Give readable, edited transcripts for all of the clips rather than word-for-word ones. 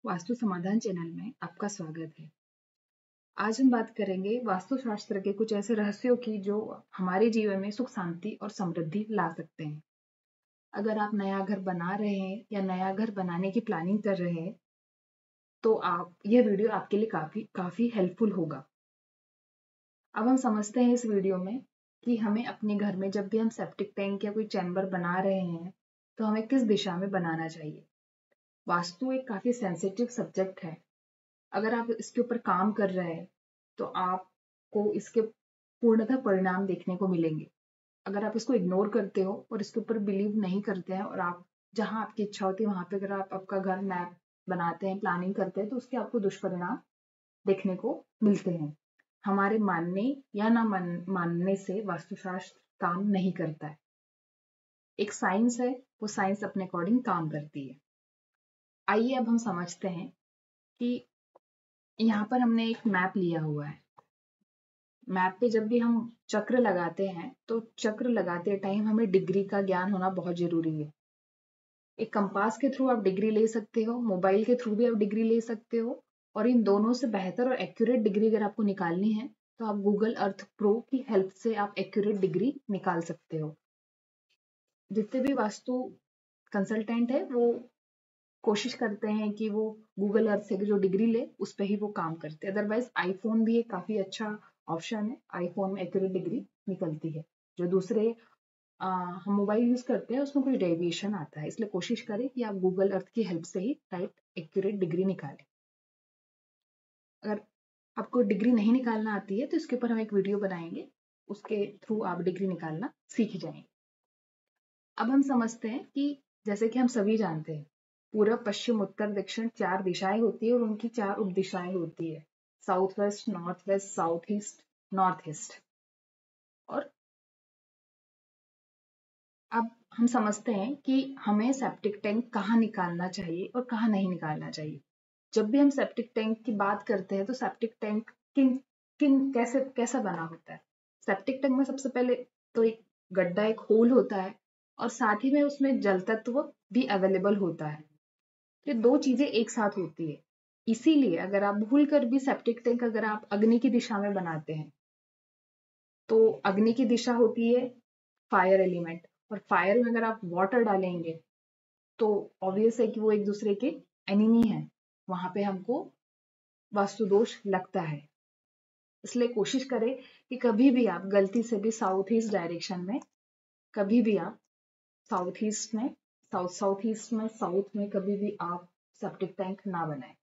वास्तु समाधान चैनल में आपका स्वागत है। आज हम बात करेंगे वास्तुशास्त्र के कुछ ऐसे रहस्यों की जो हमारे जीवन में सुख शांति और समृद्धि ला सकते हैं। अगर आप नया घर बना रहे हैं या नया घर बनाने की प्लानिंग कर रहे हैं तो यह वीडियो आपके लिए काफी हेल्पफुल होगा। अब हम समझते हैं इस वीडियो में कि हमें अपने घर में जब भी हम सेप्टिक टैंक या कोई चैम्बर बना रहे हैं तो हमें किस दिशा में बनाना चाहिए। वास्तु एक काफी सेंसिटिव सब्जेक्ट है। अगर आप इसके ऊपर काम कर रहे हैं तो आपको इसके पूर्णतः परिणाम देखने को मिलेंगे। अगर आप इसको इग्नोर करते हो और इसके ऊपर बिलीव नहीं करते हैं और आप जहां आपकी इच्छा होती है वहां पे अगर आप आपका घर मैप बनाते हैं, प्लानिंग करते हैं तो उसके आपको दुष्परिणाम देखने को मिलते हैं। हमारे मानने या ना मानने से वास्तुशास्त्र काम नहीं करता है। एक साइंस है, वो साइंस अपने अकॉर्डिंग काम करती है। आइए अब हम समझते हैं कि यहाँ पर हमने एक मैप लिया हुआ है। मैप पे जब भी हम चक्र लगाते हैं तो चक्र लगाते टाइम हमें डिग्री का ज्ञान होना बहुत जरूरी है। एक कंपास के थ्रू आप डिग्री ले सकते हो, मोबाइल के थ्रू भी आप डिग्री ले सकते हो, और इन दोनों से बेहतर और एक्यूरेट डिग्री अगर आपको निकालनी है तो आप गूगल अर्थ प्रो की हेल्प से आप एक्यूरेट डिग्री निकाल सकते हो। जितने भी वास्तु कंसल्टेंट है वो कोशिश करते हैं कि वो गूगल अर्थ से जो डिग्री ले उस पर ही वो काम करते हैं। अदरवाइज आईफोन भी एक काफी अच्छा ऑप्शन है। आईफोन में एक्यूरेट डिग्री निकलती है। जो दूसरे हम मोबाइल यूज करते हैं उसमें कोई डेविएशन आता है, इसलिए कोशिश करें कि आप गूगल अर्थ की हेल्प से ही राइट एक्यूरेट डिग्री निकालें। अगर आपको डिग्री नहीं निकालना आती है तो इसके ऊपर हम एक वीडियो बनाएंगे, उसके थ्रू आप डिग्री निकालना सीख जाएंगे। अब हम समझते हैं कि जैसे कि हम सभी जानते हैं पूर्व पश्चिम उत्तर दक्षिण 4 दिशाएं होती है और उनकी 4 उप दिशाएं होती है, south west, north west, south east, north east. और अब हम समझते हैं कि हमें सेप्टिक टैंक कहाँ निकालना चाहिए और कहाँ नहीं निकालना चाहिए। जब भी हम सेप्टिक टैंक की बात करते हैं तो सेप्टिक टैंक किन किन कैसा बना होता है। सेप्टिक टैंक में सबसे पहले तो एक गड्ढा, एक होल होता है और साथ ही में उसमें जल तत्व भी अवेलेबल होता है। ये दो चीजें एक साथ होती है। इसीलिए अगर आप भूल कर भी सेप्टिक टैंक अगर आप अग्नि की दिशा में बनाते हैं तो अग्नि की दिशा होती है फायर एलिमेंट, और फायर में अगर आप वाटर डालेंगे तो ऑब्वियस है कि वो एक दूसरे के एनिमी है। वहां पे हमको वास्तु दोष लगता है। इसलिए कोशिश करें कि कभी भी आप गलती से भी साउथ ईस्ट डायरेक्शन में, कभी भी आप साउथ ईस्ट में, साउथ ईस्ट में, साउथ में कभी भी आप सेप्टिक टैंक ना बनाएं।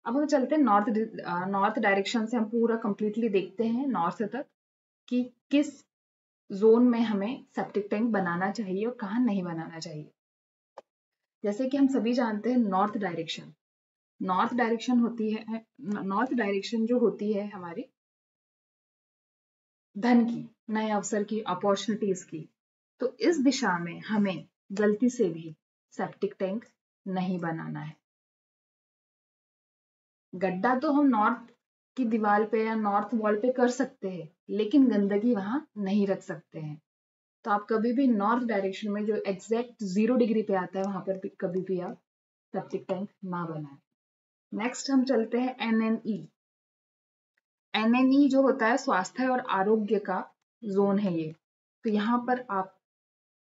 अब हम चलते हैं नॉर्थ डायरेक्शन से। हम पूरा कंप्लीटली देखते हैं नॉर्थ तक कि किस जोन में हमें सेप्टिक टैंक बनाना चाहिए और कहाँ नहीं बनाना चाहिए। जैसे कि हम सभी जानते हैं नॉर्थ डायरेक्शन, नॉर्थ डायरेक्शन जो होती है हमारी धन की, नए अवसर की, अपॉर्चुनिटीज की। तो इस दिशा में हमें गलती से भी सेप्टिक टैंक नहीं बनाना है। गड्ढा तो हम नॉर्थ की दीवार पे या नॉर्थ वॉल पे कर सकते हैं, लेकिन गंदगी वहां नहीं रख सकते हैं। तो आप कभी भी नॉर्थ डायरेक्शन में जो एग्जैक्ट 0 डिग्री पे आता है वहां पर भी कभी भी आप सेप्टिक टैंक ना बनाएं। नेक्स्ट हम चलते हैं एनएनई। एनएनई जो होता है स्वास्थ्य और आरोग्य का जोन है ये। तो यहाँ पर आप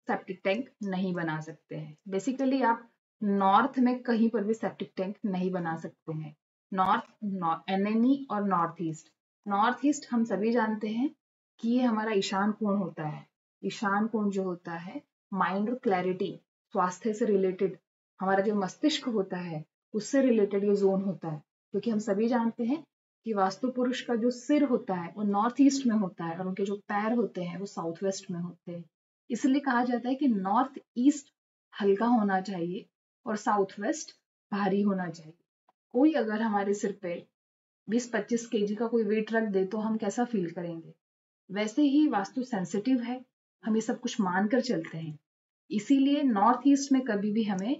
सेप्टिक टैंक नहीं बना सकते हैं। बेसिकली आप नॉर्थ में कहीं पर भी सेप्टिक टैंक नहीं बना सकते हैं। नॉर्थ एनएनई और नॉर्थ ईस्ट हम सभी जानते हैं कि ये हमारा ईशान कोण होता है। ईशान कोण जो होता है माइंड और क्लैरिटी, स्वास्थ्य से रिलेटेड, हमारा जो मस्तिष्क होता है उससे रिलेटेड ये जोन होता है। क्योंकि हम सभी जानते हैं कि वास्तु पुरुष का जो सिर होता है वो नॉर्थ ईस्ट में होता है और उनके जो पैर होते हैं वो साउथ वेस्ट में होते हैं। इसलिए कहा जाता है कि नॉर्थ ईस्ट हल्का होना चाहिए और साउथ वेस्ट भारी होना चाहिए। कोई अगर हमारे सिर पे 20-25 केजी का कोई वेट रख दे तो हम कैसा फील करेंगे। वैसे ही वास्तु सेंसिटिव है, हम ये सब कुछ मानकर चलते हैं। इसीलिए नॉर्थ ईस्ट में कभी भी हमें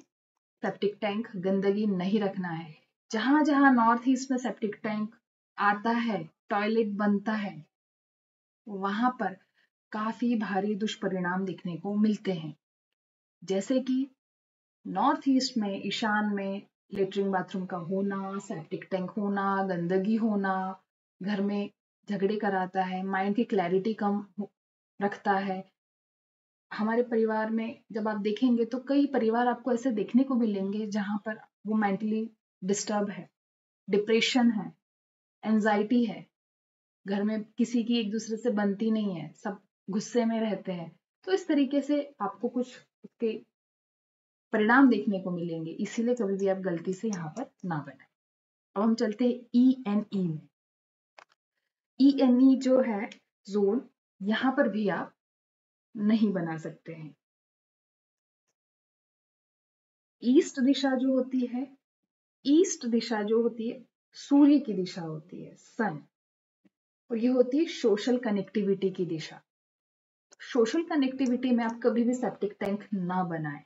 सेप्टिक टैंक, गंदगी नहीं रखना है। जहां जहां नॉर्थ ईस्ट में सेप्टिक टैंक आता है, टॉयलेट बनता है, वहां पर काफी भारी दुष्परिणाम देखने को मिलते हैं। जैसे कि नॉर्थ ईस्ट में, ईशान में लेटरिन बाथरूम का होना, सेप्टिक टैंक होना, गंदगी होना, घर में झगड़े कराता है, माइंड की क्लैरिटी कम रखता है। हमारे परिवार में जब आप देखेंगे तो कई परिवार आपको ऐसे देखने को मिलेंगे जहां पर वो मेंटली डिस्टर्ब है, डिप्रेशन है, एंजाइटी है, घर में किसी की एक दूसरे से बनती नहीं है, सब गुस्से में रहते हैं। तो इस तरीके से आपको कुछ उसके परिणाम देखने को मिलेंगे, इसीलिए कभी भी आप गलती से यहाँ पर ना बनाएं। अब हम चलते हैं ENE में। ENE जो है जोन, यहाँ पर भी आप नहीं बना सकते हैं। ईस्ट दिशा जो होती है, ईस्ट दिशा जो होती है सूर्य की दिशा होती है, सन, और ये होती है सोशल कनेक्टिविटी की दिशा। सोशल कनेक्टिविटी में आप कभी भी सेप्टिक टैंक ना बनाएं।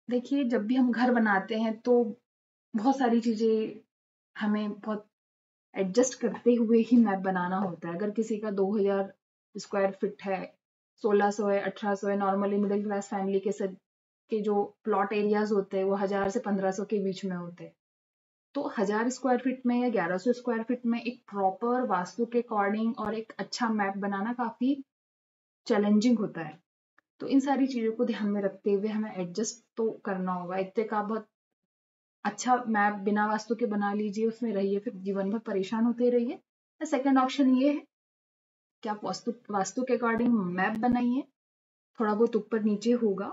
देखिए, जब भी हम घर बनाते हैं तो बहुत सारी चीजें हमें बहुत एडजस्ट करते हुए ही मैप बनाना होता है। अगर किसी का 2000 स्क्वायर फीट है, 1600 है, 1800 है, नॉर्मली मिडिल क्लास फैमिली के जो प्लॉट एरियाज होते हैं वो 1000 से 1500 के बीच में होते हैं। तो 1000 स्क्वायर फीट में या 1100 स्क्वायर फीट में एक प्रॉपर वास्तु के अकॉर्डिंग और एक अच्छा मैप बनाना काफी चैलेंजिंग होता है। तो इन सारी चीजों को ध्यान में रखते हुए हमें एडजस्ट तो करना होगा। एक तो आप बहुत अच्छा मैप बिना वास्तु के बना लीजिए, उसमें रहिए, फिर जीवन भर परेशान होते रहिए। सेकंड ऑप्शन ये है कि आप वास्तु वास्तु के अकॉर्डिंग मैप बनाइए, थोड़ा बहुत ऊपर नीचे होगा,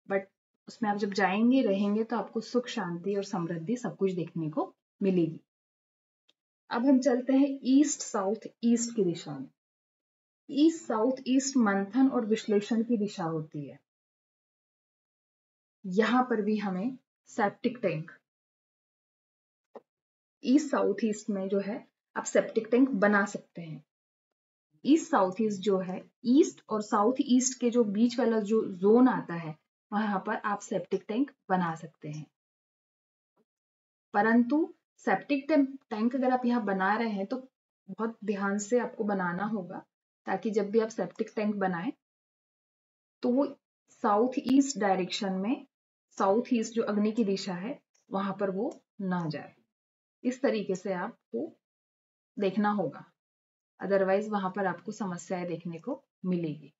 बट उसमें आप जब जाएंगे रहेंगे तो आपको सुख शांति और समृद्धि सब कुछ देखने को मिलेगी। अब हम चलते हैं ईस्ट साउथ ईस्ट की दिशा में। ईस्ट साउथ ईस्ट मंथन और विश्लेषण की दिशा होती है। यहां पर भी हमें septic tank, east south east में जो है आप सेप्टिक टैंक बना सकते हैं। ईस्ट साउथ ईस्ट जो है, ईस्ट और साउथ ईस्ट के जो बीच वाला जो जोन आता है वहां पर आप सेप्टिक टैंक बना सकते हैं। परंतु सेप्टिक टैंक अगर आप यहाँ बना रहे हैं तो बहुत ध्यान से आपको बनाना होगा, ताकि जब भी आप सेप्टिक टैंक बनाएं तो वो साउथ ईस्ट डायरेक्शन में, साउथ ईस्ट जो अग्नि की दिशा है वहां पर वो ना जाए। इस तरीके से आपको देखना होगा, अदरवाइज वहां पर आपको समस्याएं देखने को मिलेगी।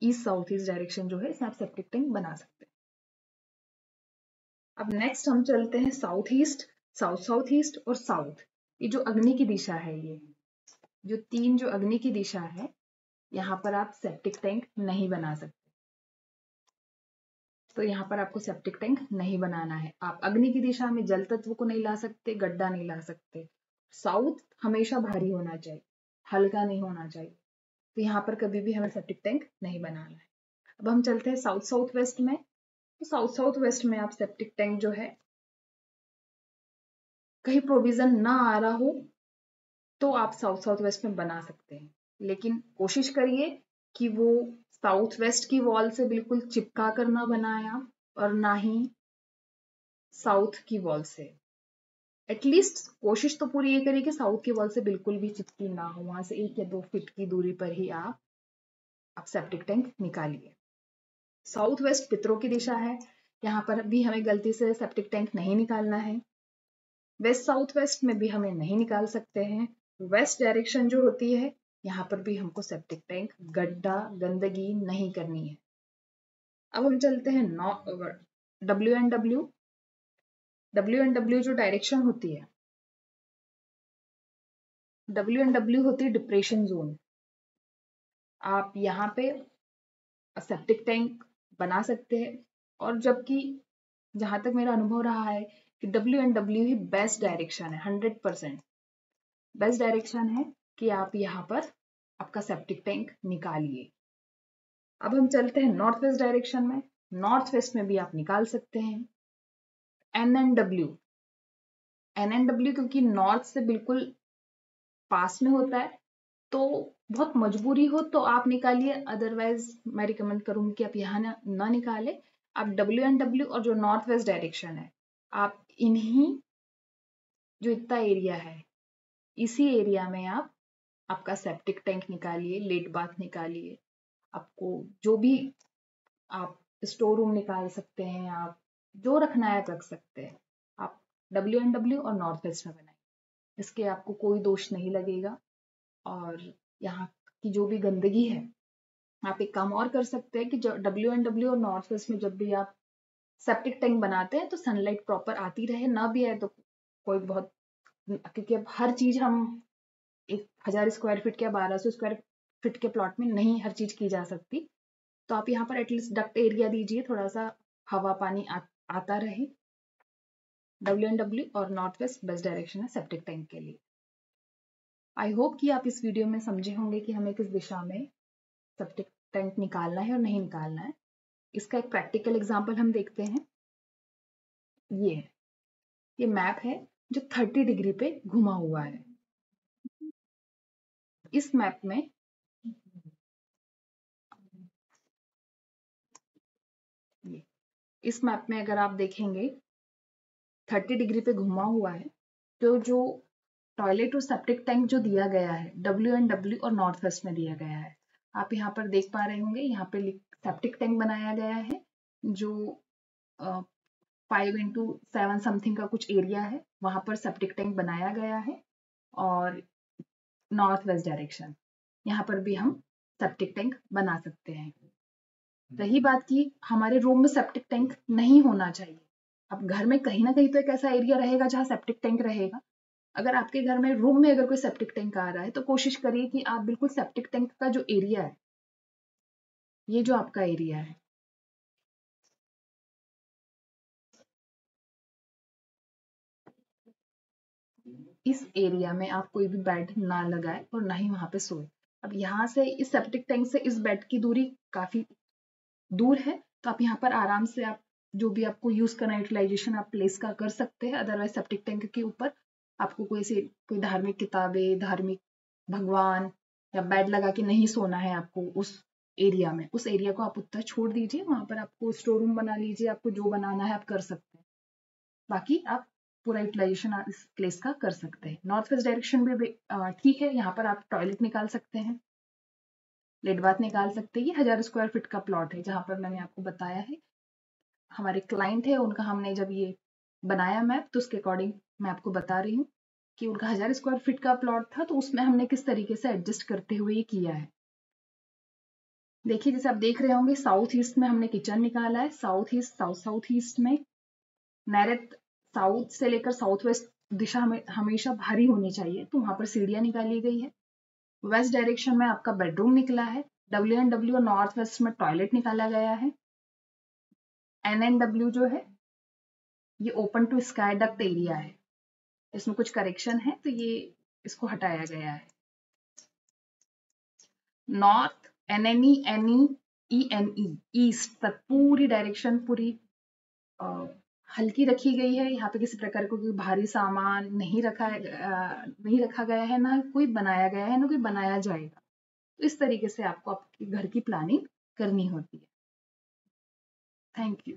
ईस्ट साउथ ईस्ट डायरेक्शन जो है इसमें आप सेप्टिक टैंक बना सकते हैं। अब नेक्स्ट हम चलते हैं south east, south south east और साउथ। ये जो अग्नि की दिशा है, ये जो तीन जो अग्नि की दिशा है, यहाँ पर आप सेप्टिक टैंक नहीं बना सकते। तो यहाँ पर आपको सेप्टिक टैंक नहीं बनाना है। आप अग्नि की दिशा में जल तत्व को नहीं ला सकते, गड्ढा नहीं ला सकते। साउथ हमेशा भारी होना चाहिए, हल्का नहीं होना चाहिए। तो यहाँ पर कभी भी हमें सेप्टिक टैंक नहीं बनाना है। अब हम चलते हैं साउथ साउथ वेस्ट में। तो साउथ साउथ वेस्ट में आप सेप्टिक टैंक जो है, कहीं प्रोविजन ना आ रहा हो तो आप साउथ साउथ वेस्ट में बना सकते हैं, लेकिन कोशिश करिए कि वो साउथ वेस्ट की वॉल से बिल्कुल चिपका कर ना बनाए आप, और ना ही साउथ की वॉल से। एटलीस्ट कोशिश तो पूरी ये करिए कि साउथ की वॉल से बिल्कुल भी चिपकी ना हो, वहां से 1 या 2 फीट की दूरी पर ही आप सेप्टिक टैंक निकालिए। साउथ वेस्ट पितरों की दिशा है, यहाँ पर भी हमें गलती से सेप्टिक टैंक नहीं निकालना है। वेस्ट साउथ वेस्ट में भी हमें नहीं निकाल सकते हैं। वेस्ट डायरेक्शन जो होती है, यहाँ पर भी हमको सेप्टिक टैंक, गड्ढा, गंदगी नहीं करनी है। अब हम चलते हैं WNW। WNW जो डायरेक्शन होती है, WNW होती है डिप्रेशन जोन। आप यहाँ पे सेप्टिक टैंक बना सकते हैं, और जबकि जहां तक मेरा अनुभव रहा है कि WNW ही बेस्ट डायरेक्शन है, 100% बेस्ट डायरेक्शन है कि आप यहाँ पर आपका सेप्टिक टैंक निकालिए। अब हम चलते हैं नॉर्थ वेस्ट डायरेक्शन में। नॉर्थ वेस्ट में भी आप निकाल सकते हैं। NNW, क्योंकि नॉर्थ से बिल्कुल पास में होता है, तो बहुत मजबूरी हो तो आप निकालिए, अदरवाइज मैं रिकमेंड करूंगी कि आप यहाँ ना निकाले। आप WNW और जो नॉर्थ वेस्ट डायरेक्शन है, आप इन्हीं जो इतना एरिया है, इसी एरिया में आप आपका सेप्टिक टैंक निकालिए, लेट बाथ निकालिए। आपको जो भी आप स्टोर रूम निकाल सकते हैं आप, जो रखना है आप रख सकते हैं। आप WNW और नॉर्थ वेस्ट में बनाइए, इसके आपको कोई दोष नहीं लगेगा। और यहाँ की जो भी गंदगी है, आप एक काम और कर सकते हैं कि जो WNW और नॉर्थ वेस्ट में जब भी आप सेप्टिक टैंक बनाते हैं तो सनलाइट प्रॉपर आती रहे, ना भी आए तो कोई बहुत, क्योंकि अब हर चीज हम 1000 स्क्वायर फीट के 1200 स्क्वायर फीट के प्लॉट में नहीं हर चीज की जा सकती। तो आप यहाँ पर एटलीस्ट डक्ट एरिया दीजिए, थोड़ा सा हवा पानी आता रहे। WNW और नॉर्थ वेस्ट बेस्ट डायरेक्शन है सेप्टिक टैंक के लिए। आई होप कि आप इस वीडियो में समझे होंगे कि हमें किस दिशा में सेप्टिक टैंक निकालना है और नहीं निकालना है। इसका एक प्रैक्टिकल एग्जाम्पल हम देखते हैं। ये मैप है जो 30 डिग्री पे घुमा हुआ है। इस मैप में अगर आप देखेंगे 30 डिग्री पे घुमा हुआ है, तो जो टॉयलेट और सेप्टिक टैंक जो दिया गया है WNW और नॉर्थ वेस्ट में दिया गया है, आप यहाँ पर देख पा रहे होंगे। यहाँ पे सेप्टिक टैंक बनाया गया है जो 5x7 समथिंग का कुछ एरिया है, वहां पर सेप्टिक टैंक बनाया गया है। और नॉर्थ वेस्ट डायरेक्शन, यहाँ पर भी हम सेप्टिक टैंक बना सकते हैं। रही बात की हमारे रूम में सेप्टिक टैंक नहीं होना चाहिए। अब घर में कहीं ना कहीं तो एक ऐसा एरिया रहेगा जहाँ सेप्टिक टैंक रहेगा। अगर आपके घर में रूम में अगर कोई सेप्टिक टैंक आ रहा है तो कोशिश करिए कि आप बिल्कुल सेप्टिक टैंक का जो एरिया है, ये जो आपका एरिया है, इस एरिया में आप कोई भी बेड ना लगाए और ना ही वहां पे सोए। अब यहाँ से इस सेप्टिक टैंक से इस बेड की दूरी काफी दूर है, तो आप यहाँ पर आराम से आप जो भी आपको यूज करना यूटिलाइजेशन आप प्लेस का कर सकते हैं। अदरवाइज सेप्टिक टैंक के ऊपर आपको कोई धार्मिक किताबें, धार्मिक भगवान या बेड लगा के नहीं सोना है आपको। उस एरिया को आप उत्तर छोड़ दीजिए, वहां पर आपको स्टोर रूम बना लीजिए, आपको जो बनाना है आप कर सकते हैं। बाकी आप पूरा यूटिलाइजेशन इस प्लेस का कर सकते हैं। नॉर्थ वेस्ट डायरेक्शन भी ठीक है, यहाँ पर आप टॉयलेट निकाल सकते हैं, लेट बाथ निकाल सकते हैं। ये 1000 स्क्वायर फीट का प्लॉट है जहां पर मैंने आपको बताया है। हमारे क्लाइंट है, उनका हमने जब ये बनाया मैप तो उसके अकॉर्डिंग मैं आपको बता रही हूँ कि उनका 1000 स्क्वायर फीट का प्लॉट था, तो उसमें हमने किस तरीके से एडजस्ट करते हुए ये किया है। देखिए जैसे आप देख रहे होंगे, साउथ ईस्ट में हमने किचन निकाला है। साउथ ईस्ट में नैरेट साउथ से लेकर साउथ वेस्ट दिशा में हमेशा भारी होनी चाहिए, तो वहां पर सीढ़ियां निकाली गई है। वेस्ट डायरेक्शन में आपका बेडरूम निकला है। WNW और नॉर्थ वेस्ट में टॉयलेट निकाला गया है। NNW जो है ये open to sky duct area है, इसमें कुछ करेक्शन है तो ये इसको हटाया गया है। नॉर्थ NNE ईस्ट तक पूरी डायरेक्शन पूरी हल्की रखी गई है। यहाँ पे किसी प्रकार का कोई भारी सामान नहीं रखा गया है, ना कोई बनाया गया है, ना कोई बनाया जाएगा। तो इस तरीके से आपको आपके घर की प्लानिंग करनी होती है। Thank you.